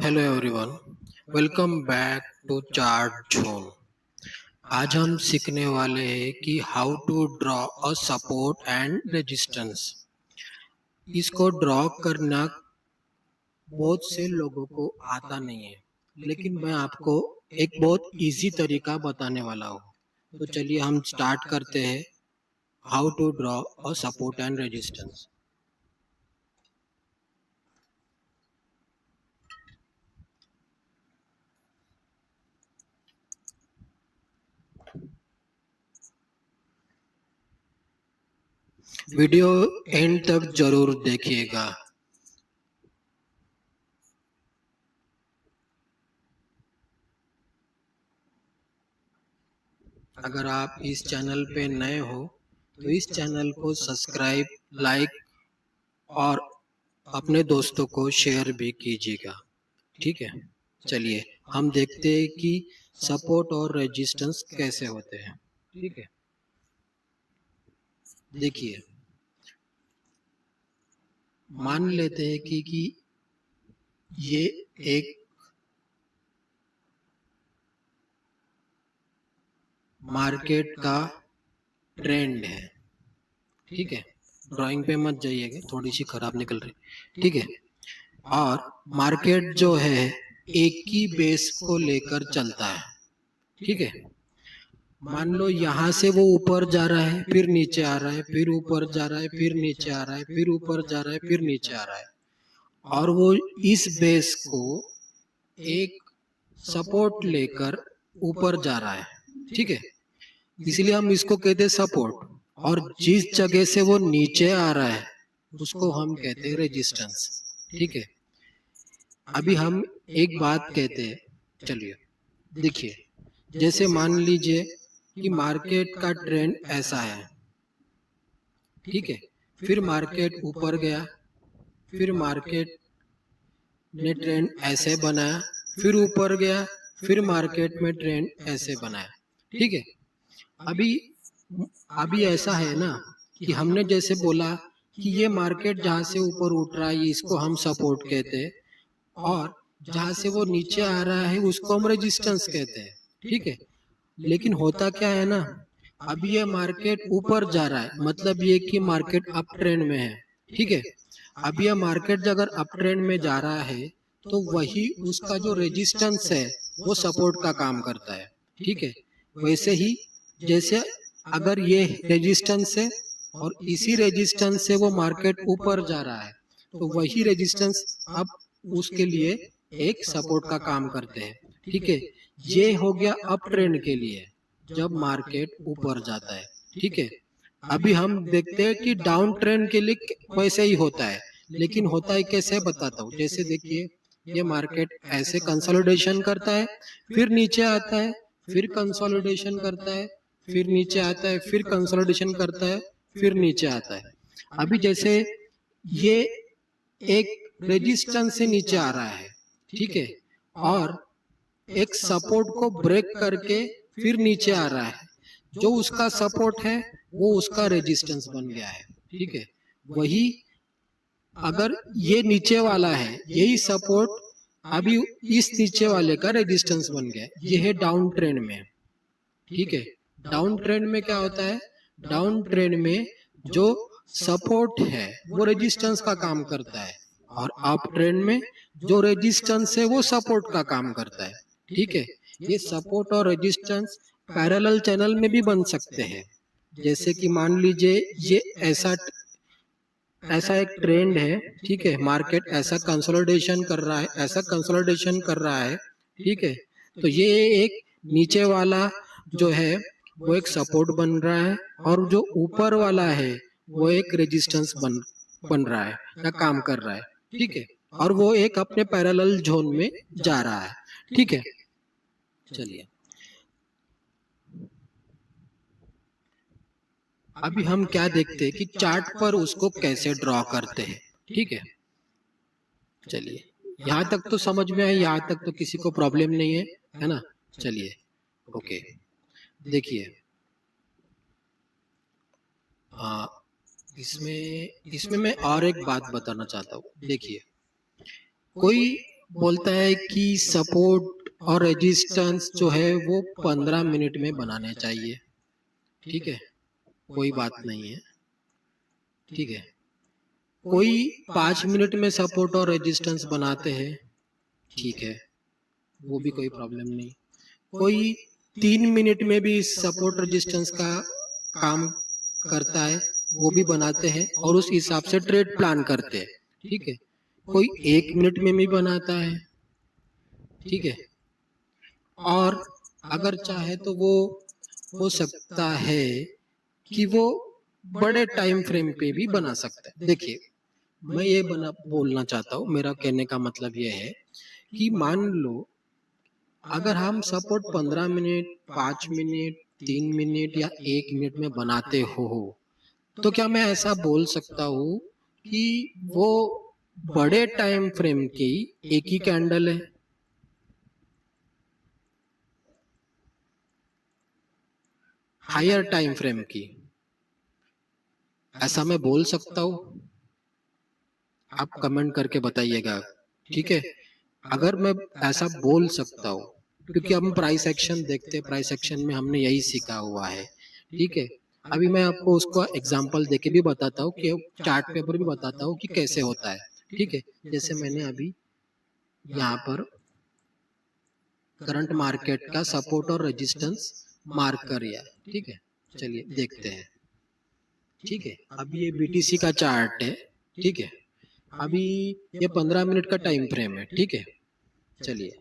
Hello everyone, welcome back to chart zone. आज हम सीखने वाले हैं कि how to draw a support and resistance. इसको ड्रॉ करना बहुत से लोगों को आता नहीं है, लेकिन मैं आपको एक बहुत इजी तरीका बताने वाला हूँ। तो चलिए हम स्टार्ट करते हैं how to draw a support and resistance. Video end तक जरूर देखिएगा। अगर आप इस चैनल पे नए हो तो इस चैनल को सब्सक्राइब, लाइक और अपने दोस्तों को शेयर भी कीजिएगा। ठीक है, चलिए हम देखते हैं कि सपोर्ट और रेजिस्टेंस कैसे होते हैं। ठीक है, देखिए मान लेते हैं कि ये एक मार्केट का ट्रेंड है। ठीक है, ड्राइंग पे मत जाइएगा, थोड़ी सी खराब निकल रही। ठीक है, और मार्केट जो है एक ही बेस को लेकर चलता है। ठीक है, मान लो यहाँ से वो ऊपर जा रहा है, फिर नीचे आ रहा है, फिर ऊपर जा रहा है, फिर नीचे आ रहा है, फिर ऊपर जा रहा है, फिर नीचे आ रहा है, और वो इस बेस को एक सपोर्ट लेकर ऊपर जा रहा है। ठीक है, इसलिए हम इसको कहते हैं सपोर्ट। और जिस जगह से वो नीचे आ रहा है उसको हम कहते हैं रेजिस्टेंस। ठीक है, अभी हम एक बात कहते हैं, चलिए देखिए, जैसे मान लीजिए कि मार्केट का ट्रेंड ऐसा है। ठीक है, फिर मार्केट ऊपर गया, फिर मार्केट ने ट्रेंड ऐसे बनाया, फिर ऊपर गया, फिर मार्केट में ट्रेंड ऐसे बनाया। ठीक है, अभी अभी ऐसा है ना कि हमने जैसे बोला कि ये मार्केट जहाँ से ऊपर उठ रहा है इसको हम सपोर्ट कहते हैं, और जहाँ से वो नीचे आ रहा है उसको हम रेजिस्टेंस कहते हैं। ठीक है, लेकिन होता क्या है ना, अभी ये मार्केट ऊपर जा रहा है, मतलब ये कि मार्केट अप ट्रेंड में है। ठीक है, अब ये मार्केट अगर अप ट्रेंड में जा रहा है तो वही उसका जो रेजिस्टेंस है वो सपोर्ट का काम करता है। ठीक है, वैसे ही जैसे अगर ये रेजिस्टेंस है और इसी रेजिस्टेंस से वो मार्केट ऊपर जा रहा है तो वही रेजिस्टेंस अब उसके लिए एक सपोर्ट का काम करते हैं। ठीक है, ये हो गया अप ट्रेंड के लिए जब मार्केट ऊपर जाता है। ठीक है, अभी हम देखते हैं कि डाउन ट्रेंड के लिए वैसे ही होता है, लेकिन होता है कैसे बताता हूँ। जैसे देखिए, ये मार्केट ऐसे कंसोलिडेशन करता है, फिर नीचे आता है, फिर कंसोलिडेशन करता है, फिर नीचे आता है, फिर कंसोलिडेशन करता है, फिर नीचे आता है। अभी जैसे ये एक रेजिस्टेंस से नीचे आ रहा है। ठीक है, और एक सपोर्ट को ब्रेक करके फिर नीचे आ रहा है, जो उसका सपोर्ट है वो उसका रेजिस्टेंस बन गया है। ठीक है, वही अगर ये नीचे वाला है, यही सपोर्ट अभी इस नीचे वाले का रेजिस्टेंस बन गया है। ये है डाउन ट्रेंड में। ठीक है, डाउन ट्रेंड में क्या होता है, डाउन ट्रेंड में जो सपोर्ट है वो रेजिस्टेंस का काम करता है, और अप ट्रेंड में जो रेजिस्टेंस है वो सपोर्ट का काम करता है। ठीक है, ये सपोर्ट और रेजिस्टेंस पैरेलल चैनल में भी बन सकते हैं। जैसे कि मान लीजिए ये ऐसा ऐसा एक ट्रेंड है। ठीक है, मार्केट ऐसा कंसोलिडेशन कर रहा है, ऐसा कंसोलिडेशन कर रहा है। ठीक है, तो ये एक नीचे वाला जो है वो एक सपोर्ट बन रहा है, और जो ऊपर वाला है वो एक रेजिस्टेंस बन रहा है या काम कर रहा है। ठीक है, और वो एक अपने पैरेलल जोन में जा रहा है। ठीक है, चलिए अभी हम क्या देखते हैं कि चार्ट पर उसको कैसे ड्रॉ करते हैं। ठीक है, चलिए यहाँ तक तो समझ में आया, यहाँ तक तो किसी को प्रॉब्लम नहीं है ना। चलिए ओके, देखिए इसमें इसमें मैं और एक बात बताना चाहता हूँ। देखिए, कोई बोलता है कि सपोर्ट और रेजिस्टेंस जो है वो 15 मिनट में बनाने चाहिए। ठीक है, कोई बात नहीं है। ठीक है, कोई 5 मिनट में सपोर्ट और रेजिस्टेंस बनाते हैं, ठीक है, वो भी कोई प्रॉब्लम नहीं। कोई 3 मिनट में भी सपोर्ट रेजिस्टेंस का काम करता है, वो भी बनाते हैं और उस हिसाब से ट्रेड प्लान करते हैं। ठीक है, कोई 1 मिनट में भी बनाता है। ठीक है, और अगर चाहे तो वो हो सकता है कि वो बड़े टाइम फ्रेम पे भी बना सकता है। देखिए, मैं ये बोलना चाहता हूँ, मेरा कहने का मतलब ये है कि मान लो अगर हम सपोर्ट 15 मिनट, 5 मिनट, 3 मिनट या 1 मिनट में बनाते हो, तो क्या मैं ऐसा बोल सकता हूँ कि वो बड़े टाइम फ्रेम की एक ही कैंडल है? हायर टाइम फ्रेम की ऐसा मैं बोल सकता हूँ? आप कमेंट करके बताइएगा। ठीक है, अगर मैं ऐसा बोल सकता हूँ, क्योंकि हम प्राइस एक्शन देखते हैं, प्राइस एक्शन में हमने यही सीखा हुआ है। ठीक है, अभी मैं आपको उसको एग्जांपल देके भी बताता हूँ कि चार्ट पेपर भी बताता हूँ कि कैसे होता है। ठीक है, जैसे मैंने अभी यहाँ पर करंट मार्केट का सपोर्ट और रेजिस्टेंस मार्क कर लिया। ठीक है, चलिए देखते हैं। ठीक है, अभी ये बीटीसी का चार्ट है। ठीक है, अभी ये 15 मिनट का टाइम फ्रेम है। ठीक है, चलिए,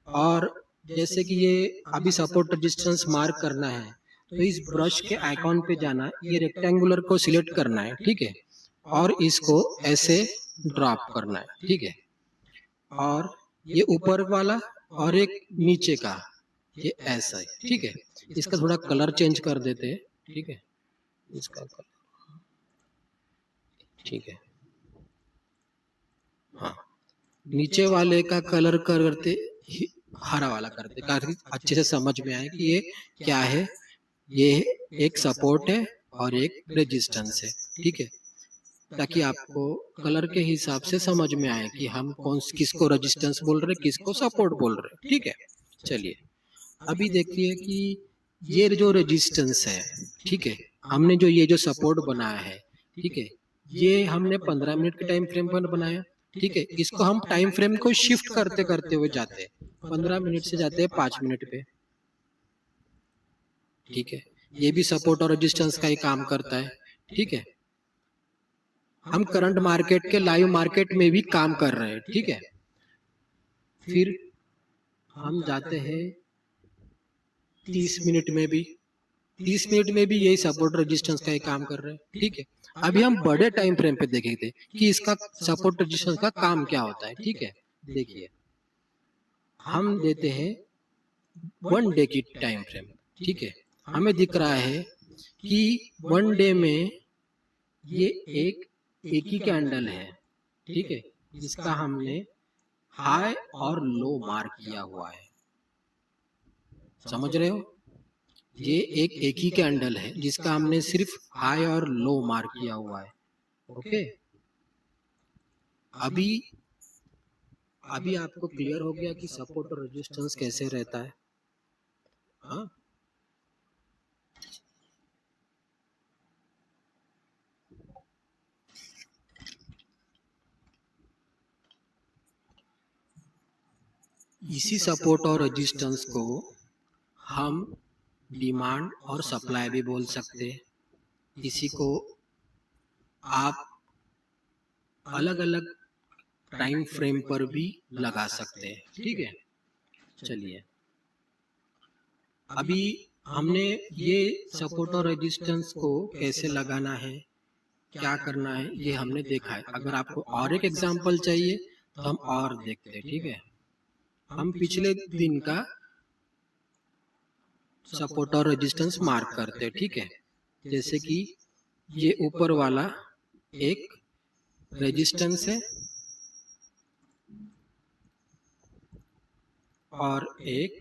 और जैसे कि ये अभी सपोर्ट रेजिस्टेंस मार्क करना है, तो इस ब्रश के आइकॉन पे जाना है, ये रेक्टेंगुलर को सिलेक्ट करना है। ठीक है, और इसको ऐसे ड्रॉप करना है। ठीक है, और ये ऊपर वाला और एक नीचे का, ये ऐसा है। ठीक है, इसका थोड़ा कलर चेंज कर देते हैं। ठीक है, इसका कलर, ठीक है, हाँ, नीचे वाले का कलर करते हरा वाला करते, ताकि अच्छे से समझ में आए कि ये क्या है। ये एक सपोर्ट है और एक रेजिस्टेंस है। ठीक है, ताकि आपको कलर के हिसाब से समझ में आए कि हम किसको रेजिस्टेंस बोल रहे, किसको सपोर्ट बोल रहे। ठीक है, चलिए, अभी देखिए कि ये जो रेजिस्टेंस है, ठीक है, हमने जो ये जो सपोर्ट बनाया है, ठीक है, ये हमने 15 मिनट के टाइम फ्रेम पर बनाया। ठीक है, इसको हम टाइम फ्रेम को शिफ्ट करते करते हुए जाते हैं, 15 मिनट से जाते हैं 5 मिनट पे। ठीक है, ये भी सपोर्ट और रेजिस्टेंस का ही काम करता है। ठीक है, हम करंट मार्केट के लाइव मार्केट में भी काम कर रहे हैं। ठीक है, फिर हम जाते हैं 30 मिनट में भी, 30 मिनट में भी यही सपोर्ट रेजिस्टेंस का ही काम कर रहे हैं। ठीक है, अभी हम बड़े टाइम फ्रेम पे देखेंगे कि इसका सपोर्ट रेजिस्टेंस का काम क्या होता है। ठीक है, देखिए, हम देते हैं 1 डे की टाइम फ्रेम। ठीक है, हमें दिख रहा है कि 1 डे में ये एक ही कैंडल है। ठीक है, जिसका हमने हाई और लो मार्क किया हुआ है। समझ रहे हो? ये एक ही कैंडल है जिसका हमने सिर्फ हाई और लो मार्क किया हुआ है। ओके, अभी अभी आपको क्लियर हो गया कि सपोर्ट और रेजिस्टेंस कैसे रहता है? हाँ, इसी सपोर्ट और रेजिस्टेंस को हम डिमांड और सप्लाई भी बोल सकते हैं। इसी को आप अलग अलग टाइम फ्रेम पर भी लगा सकते हैं। ठीक है, चलिए, अभी हमने ये सपोर्ट और रेजिस्टेंस को कैसे लगाना है, क्या करना है, ये हमने देखा है। अगर आपको और एक एग्जांपल चाहिए तो हम और देखते हैं। ठीक है, हम पिछले दिन का सपोर्ट और रेजिस्टेंस मार्क करते हैं। ठीक है, जैसे कि ये ऊपर वाला एक रेजिस्टेंस है और एक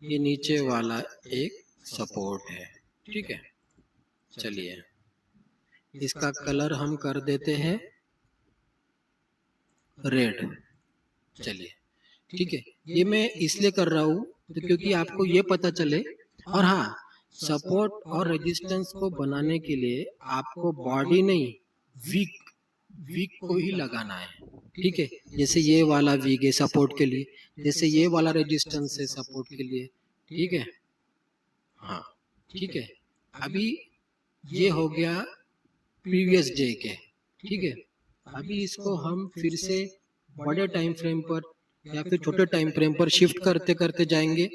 ये नीचे वाला एक सपोर्ट है। ठीक है, चलिए, इसका कलर हम कर देते हैं रेड। चलिए, ठीक है, ये मैं इसलिए कर रहा हूँ तो क्योंकि आपको ये पता चले। और हाँ, सपोर्ट और रेजिस्टेंस को बनाने के लिए आपको बॉडी नहीं, वीक वीक को ही लगाना है, ठीक है। जैसे ये वाला वीक है सपोर्ट के लिए, जैसे ये वाला रेजिस्टेंस है सपोर्ट के लिए, ठीक है। हाँ, ठीक है। अभी ये हो गया प्रीवियस डे के, ठीक है। अभी इसको हम फिर से बड़े टाइम फ्रेम पर या फिर छोटे टाइम फ्रेम पर शिफ्ट करते करते जाएंगे,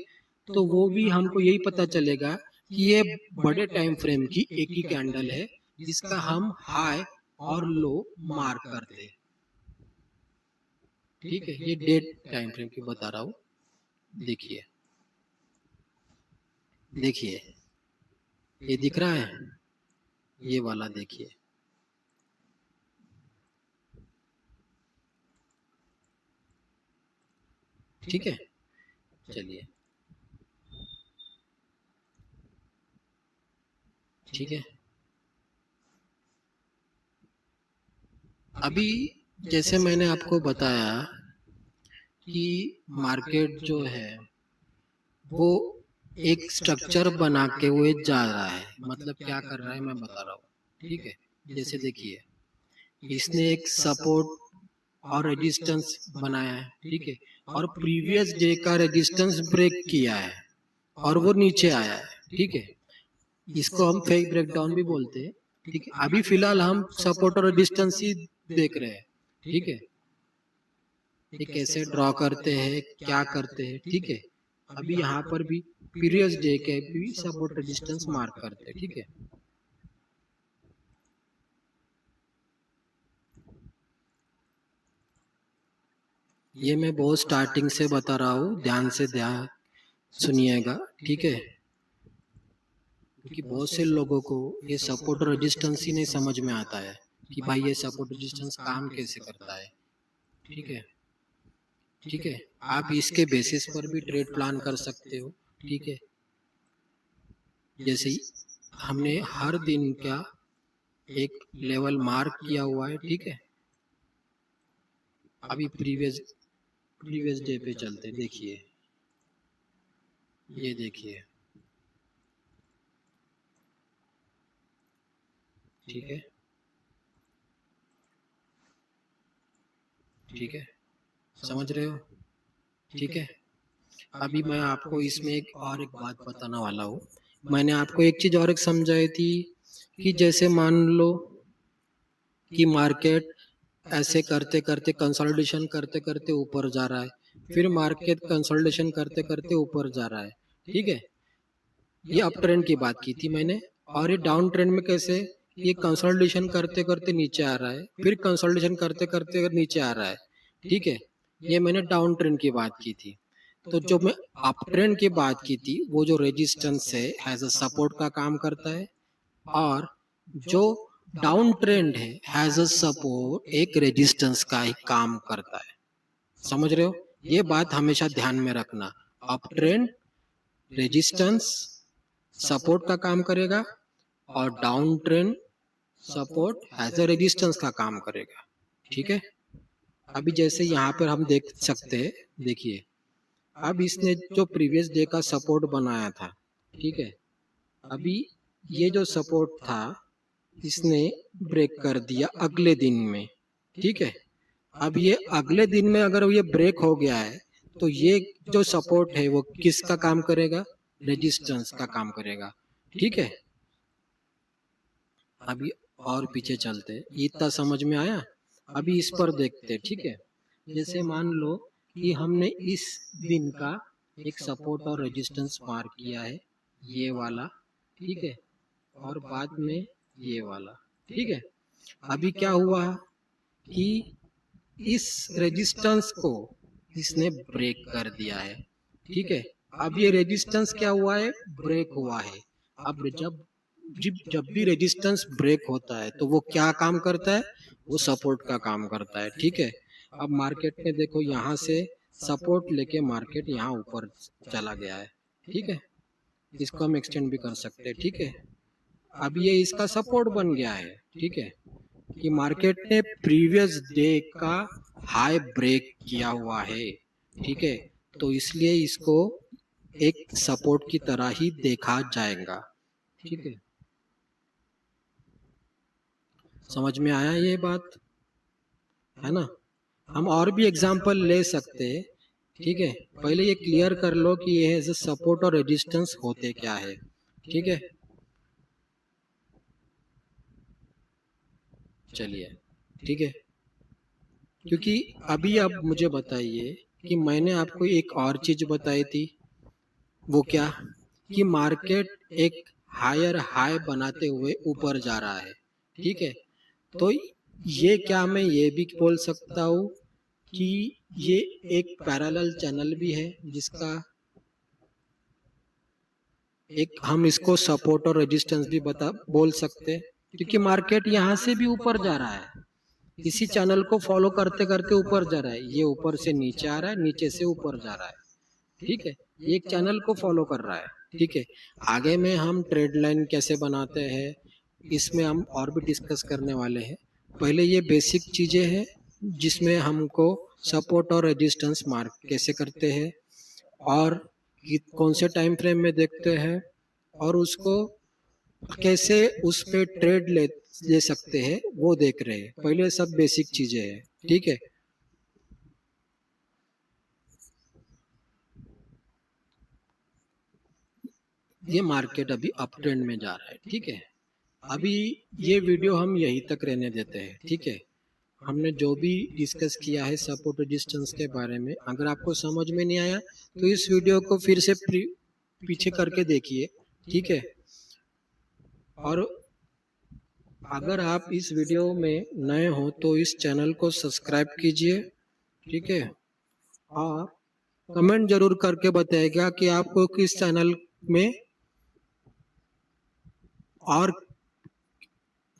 तो वो भी हमको यही पता चलेगा कि ये बड़े टाइम फ्रेम की एक ही कैंडल है जिसका हम हाई और लो मार्क करते हैं, ठीक है। ये डे टाइम फ्रेम की बता रहा हूँ। देखिए देखिए, ये दिख रहा है, ये वाला देखिए, ठीक है। चलिए, ठीक है। अभी जैसे मैंने आपको बताया कि मार्केट जो है वो एक स्ट्रक्चर बना के हुए जा रहा है, मतलब क्या कर रहा है मैं बता रहा हूँ, ठीक है। जैसे देखिए, इसने एक सपोर्ट और रेजिस्टेंस बनाया है, ठीक है, और प्रीवियस डे का रेजिस्टेंस ब्रेक किया है और वो नीचे आया है, ठीक है। इसको हम फेक ब्रेकडाउन भी बोलते हैं, ठीक है। अभी फिलहाल हम सपोर्ट और रेजिस्टेंस ही देख रहे हैं, ठीक है। ये कैसे ड्रॉ करते हैं, क्या करते हैं, ठीक है। अभी यहाँ पर भी प्रीवियस डे के भी सपोर्ट रेजिस्टेंस मार्क करते हैं, ठीक है। ये मैं बहुत स्टार्टिंग से बता रहा हूँ, ध्यान से ध्यान सुनिएगा, ठीक है। क्योंकि बहुत से लोगों को ये सपोर्ट और रेजिस्टेंस ही नहीं समझ में आता है कि भाई ये सपोर्ट रेजिस्टेंस काम कैसे करता है, ठीक है। ठीक है, आप इसके बेसिस पर भी ट्रेड प्लान कर सकते हो, ठीक है। जैसे हमने हर दिन का एक लेवल मार्क किया हुआ है, ठीक है। अभी प्रीवियस डे पे चलते, देखिए, ये देखिए, ठीक है, ठीक है, समझ रहे हो, ठीक है। अभी मैं आपको इसमें एक बात बताने वाला हूँ। मैंने आपको एक चीज और एक समझाई थी कि जैसे मान लो कि मार्केट ऐसे करते करते कंसोलिडेशन करते करते ऊपर जा रहा है, फिर मार्केट कंसोलिडेशन करते करते ऊपर जा रहा है, ठीक है। ये अप ट्रेंड की बात की थी मैंने। और ये डाउन ट्रेंड में कैसे, ये कंसोलिडेशन करते करते नीचे आ रहा है, फिर कंसोलिडेशन करते करते नीचे आ रहा है, ठीक है। ये मैंने डाउन ट्रेंड की बात की थी। तो जो मैं अप ट्रेंड की बात की थी, वो जो रेजिस्टेंस है एज अ सपोर्ट का काम करता है, और जो डाउन ट्रेंड है हैज अ सपोर्ट एक रेजिस्टेंस का ही काम करता है। समझ रहे हो, ये बात हमेशा ध्यान में रखना। अप ट्रेंड रेजिस्टेंस सपोर्ट का काम करेगा, और down trend support has a resistance का काम करेगा, ठीक है। अभी जैसे यहाँ पर हम देख सकते हैं, देखिए, अब इसने जो प्रीवियस डे का सपोर्ट बनाया था, ठीक है, अभी ये जो सपोर्ट था इसने ब्रेक कर दिया अगले दिन में, ठीक है। अब ये अगले दिन में अगर ये ब्रेक हो गया है, तो ये जो सपोर्ट है वो किसका काम करेगा, रेजिस्टेंस का काम करेगा, ठीक है। अभी और पीछे चलते, इतना समझ में आया। अभी इस पर देखते, ठीक है। जैसे मान लो कि हमने इस दिन का एक सपोर्ट और रेजिस्टेंस मार्क किया है, ये वाला, ठीक है, और बाद में ये वाला, ठीक है। अभी क्या हुआ कि इस रेजिस्टेंस को इसने ब्रेक कर दिया है, ठीक है। अब ये रेजिस्टेंस क्या हुआ है, ब्रेक हुआ है। अब जब भी रेजिस्टेंस ब्रेक होता है तो वो क्या काम करता है, वो सपोर्ट का काम करता है, ठीक है। अब मार्केट में देखो, यहाँ से सपोर्ट लेके मार्केट यहाँ ऊपर चला गया है, ठीक है। इसको हम एक्सटेंड भी कर सकते हैं, ठीक है। अब ये इसका सपोर्ट बन गया है, ठीक है, कि मार्केट ने प्रीवियस डे का हाई ब्रेक किया हुआ है, ठीक है, तो इसलिए इसको एक सपोर्ट की तरह ही देखा जाएगा, ठीक है। समझ में आया ये बात, है ना। हम और भी एग्जांपल ले सकते हैं, ठीक है। पहले ये क्लियर कर लो कि ये है सपोर्ट और रेजिस्टेंस होते क्या है, ठीक है। चलिए, ठीक है। क्योंकि अभी आप मुझे बताइए कि मैंने आपको एक और चीज बताई थी, वो क्या, कि मार्केट एक हायर हाई बनाते हुए ऊपर जा रहा है, ठीक है। तो ये क्या मैं ये भी बोल सकता हूँ कि ये एक पैरेलल चैनल भी है, जिसका एक हम इसको सपोर्ट और रेजिस्टेंस भी बता बोल सकते हैं, क्योंकि मार्केट यहाँ से भी ऊपर जा रहा है, इसी चैनल को फॉलो करते करते ऊपर जा रहा है, ये ऊपर से नीचे आ रहा है, नीचे से ऊपर जा रहा है, ठीक है। ये एक चैनल को फॉलो कर रहा है, ठीक है। आगे में हम ट्रेड लाइन कैसे बनाते हैं, इसमें हम और भी डिस्कस करने वाले हैं। पहले ये बेसिक चीजें हैं जिसमें हमको सपोर्ट और रेजिस्टेंस मार्क कैसे करते हैं, और कौन से टाइम फ्रेम में देखते हैं, और उसको कैसे उस पे ट्रेड ले सकते हैं, वो देख रहे हैं। पहले सब बेसिक चीजें हैं, ठीक है। ये मार्केट अभी अप ट्रेंड में जा रहा है, ठीक है। अभी ये वीडियो हम यहीं तक रहने देते हैं, ठीक है। हमने जो भी डिस्कस किया है सपोर्ट रेजिस्टेंस के बारे में, अगर आपको समझ में नहीं आया तो इस वीडियो को फिर से पीछे करके देखिए, ठीक है। और अगर आप इस वीडियो में नए हो तो इस चैनल को सब्सक्राइब कीजिए, ठीक है। और कमेंट जरूर करके बताइएगा कि आपको किस चैनल में और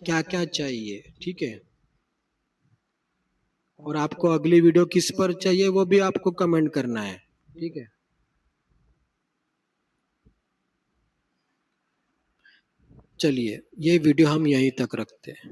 क्या क्या चाहिए, ठीक है। और आपको अगली वीडियो किस पर चाहिए वो भी आपको कमेंट करना है, ठीक है। चलिए, ये वीडियो हम यहीं तक रखते हैं।